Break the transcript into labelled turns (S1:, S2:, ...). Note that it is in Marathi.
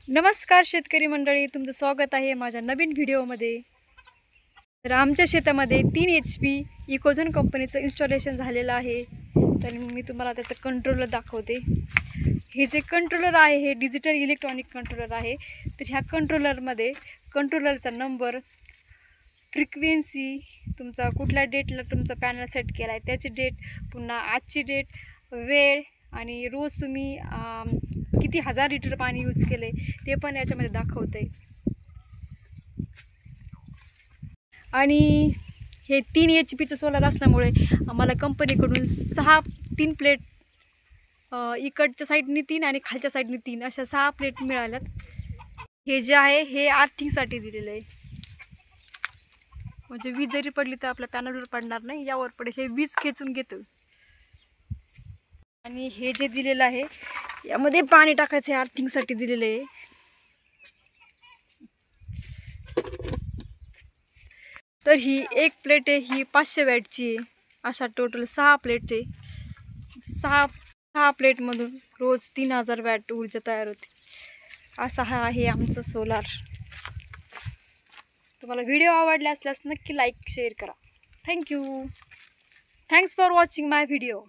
S1: नमस्कार शेतकरी मंडळी, तुमचं स्वागत आहे माझ्या नवीन व्हिडिओमध्ये। तर आमच्या शेतामध्ये 3 HP इकोझोन कंपनीचं इन्स्टॉलेशन झालेलं आहे। तर मी तुम्हाला त्याचं कंट्रोलर दाखवते। हे जे कंट्रोलर आहे हे डिजिटल इलेक्ट्रॉनिक कंट्रोलर आहे। तर ह्या कंट्रोलरमध्ये कंट्रोलरचा नंबर, फ्रिक्वेन्सी, तुमचा कुठल्या डेटला तुमचा पॅनल सेट केला आहे त्याची डेट, पुन्हा आजची डेट, वेळ आणि रोज तुम्ही किती हजार लिटर पाणी यूज केले ते पण याच्यामध्ये दाखवते। आणि हे 3 HP सोलार असल्यामुळे आम्हाला कंपनीकडून 3 प्लेट, इकडच्या साईडनी 3 आणि खालच्या साईडनी 3 अशा 6 प्लेट मिळाल्यात। हे जे आहे हे आर्थिंगसाठी दिलेलं आहे, म्हणजे वीज जरी पडली तर आपल्या पॅनलवर पडणार नाही, यावर पडेल, हे वीज खेचून घेतं। आणि हे जे दिलेलं आहे यामध्ये पाणी टाकायचं आहे, आर्थिंगसाठी दिलेलं आहे। तर ही एक प्लेट आहे, ही 500 वॅटची आहे। अशा टोटल 6 प्लेट आहे। 6 प्लेटमधून रोज 3000 वॅट ऊर्जा तयार होते। असा हा आहे आमचं सोलार। तुम्हाला व्हिडिओ आवडला असल्यास नक्की लाईक शेअर करा। Thank you, thanks for watching my video.